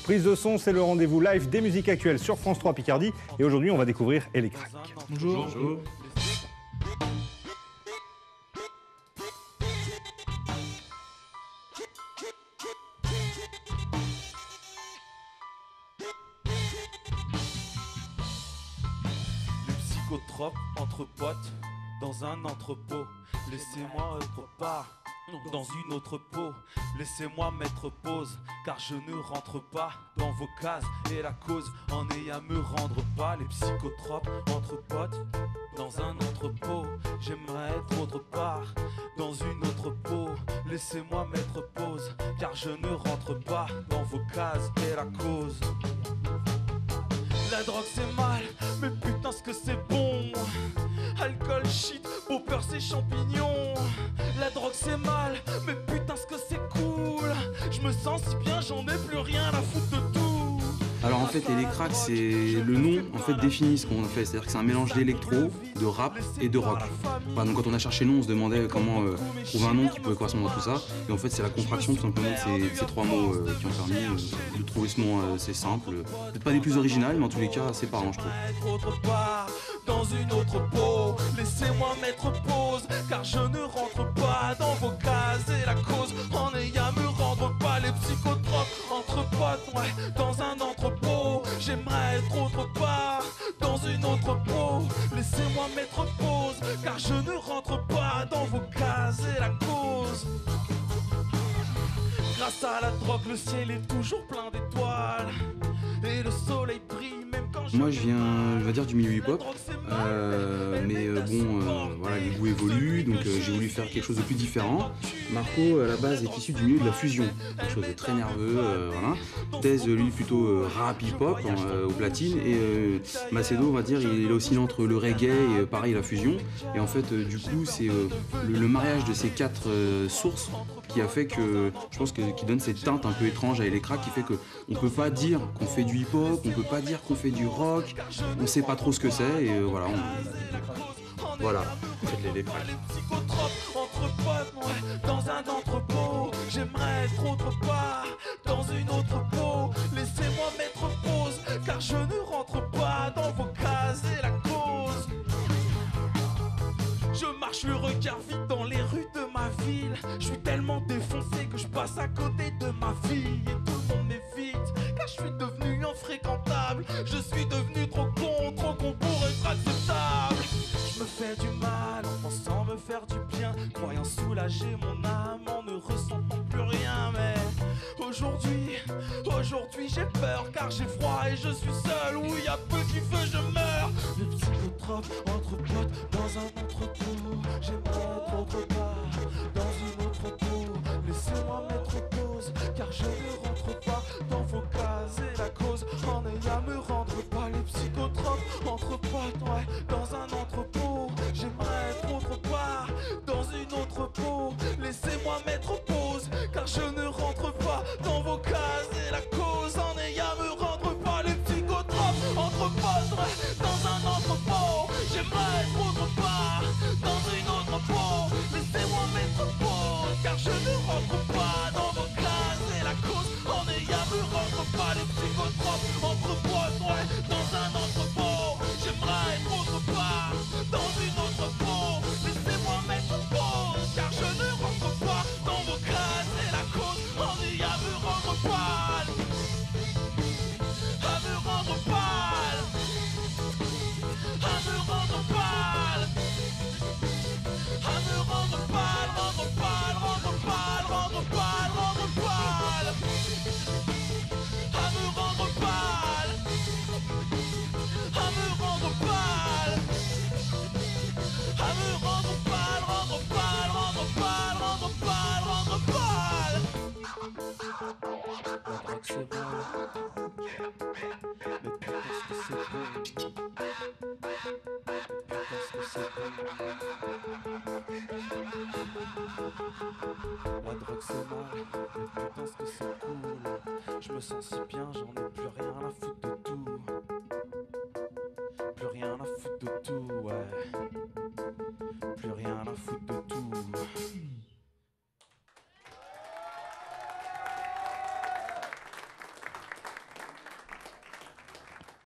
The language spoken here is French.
Prise de son, c'est le rendez-vous live des musiques actuelles sur France 3 Picardie. Et aujourd'hui, on va découvrir Electrac. Bonjour. Bonjour. Le psychotrope entre potes dans un entrepôt. Laissez-moi autre part, dans une autre peau. Laissez-moi mettre pause, car je ne rentre pas dans vos cases. Et la cause en est à me rendre pas. Les psychotropes entre potes dans un entrepôt. J'aimerais être autre part, dans une autre peau. Laissez-moi mettre pause, car je ne rentre pas dans vos cases. Et la cause, la drogue c'est mal, mais putain ce que c'est bon. Alcool, shit, beau peur c'est champignons. La drogue c'est mal, mais putain ce que c'est cool. Je me sens si bien, j'en ai plus rien à foutre de tout. Alors en fait Electrac, c'est le nom en fait définit ce qu'on fait, c'est-à-dire que c'est un mélange d'électro, de rap et de rock. Voilà, donc quand on a cherché le nom, on se demandait comment trouver un nom qui pouvait correspondre à tout ça. Et en fait c'est la contraction tout simplement de ces trois mots qui ont permis de trouver ce nom assez simple. Peut-être pas des plus originales, mais en tous les cas assez parlant je trouve. Autre part, dans une autre peau, laissez-moi mettre pause, car je ne rentre pas dans vos cases. Et la cause en est à me rendre pas. Les psychotropes entre potes, ouais, dans un entrepôt. J'aimerais être autre part, dans une autre peau. Laissez-moi mettre pause, car je ne rentre pas dans vos cases. Et la cause, grâce à la drogue, le ciel est toujours plein d'étoiles. Et le soleil brille même quand Moi je viens, je vais dire du milieu hip-hop, mais voilà, les goûts évoluent, donc j'ai voulu faire quelque chose de plus différent. Marco à la base est issu du milieu de la fusion, quelque chose de très nerveux, voilà. Thèse lui plutôt rap hip-hop au platine, et Macedo on va dire il est aussi entre le reggae et pareil la fusion. Et en fait du coup c'est le mariage de ces quatre sources qui a fait que je pense qui donne cette teinte un peu étrange à Electrac, qui fait que on peut pas dire qu'on fait du hip-hop, on peut pas dire qu'on fait du rock, on sait pas trop ce que c'est, et voilà, voilà, faites l'Electrac. Les psychotropes entre potes, ouais, dans un entrepôt. J'aimerais être autre part, dans une autre peau. Laissez-moi mettre pause, car je ne rentre pas dans vos cases. Et la cause, je marche le regard vide dans les rues de ma ville. Je suis tellement défoncé que je passe à côté de ma vie. Et tout le monde m'évite, car je suis devenu infréquentable. Je suis devenu trop con pour être acceptable. Je me fais du mal en pensant me faire du bien, croyant soulager mon âme en ne ressentant plus rien. Mais aujourd'hui j'ai peur, car j'ai froid et je suis seul. Où il y a peu qui fait, je meurs. Le psychotrope entre potes dans un entrepôt. J'aimerais être autre part, dans une autre peau. Laissez-moi mettre pause, car je ne rentre pas dans vos cases. Et la cause en est à me rendre pas. Les psychotropes entre potes, ouais, dans un entrepôt. J'aimerais être autre part, dans une autre peau. Laissez-moi mettre pause, car je ne rentre pas dans vos cases. Et la cause en est à me rendre pas. Les psychotropes entre potes, ouais, dans un entrepôt. J'aimerais être autre part, dans une autre peau. Laissez-moi mettre pause, car je ne rentre pas dans vos cases. Et la cause en est à me rendre pas. Les psychotropes entre potes, ouais, dans un entrepôt. J'aimerais être autre part, dans une autre peau. Laissez-moi mettre pause, car je ne rentre pas dans vos cases. Et la cause en est à me rendre pâle, à me rendre pâle, à me rendre pâle, à me rendre pâle, rendre pâle, rendre pâle, rendre pâle, rendre pâle, à me rendre pâle, à me rendre pâle, à me rendre pâle, rendre pâle, rendre pâle, rendre pâle, rendre pâle. La drogue c'est bon, mais putain ce que c'est bon, putain ce que c'est bon. La drogue c'est mal, mais putain ce que c'est cool. Je me sens si bien, j'en ai plus rien à foutre de tout, plus rien à foutre de tout.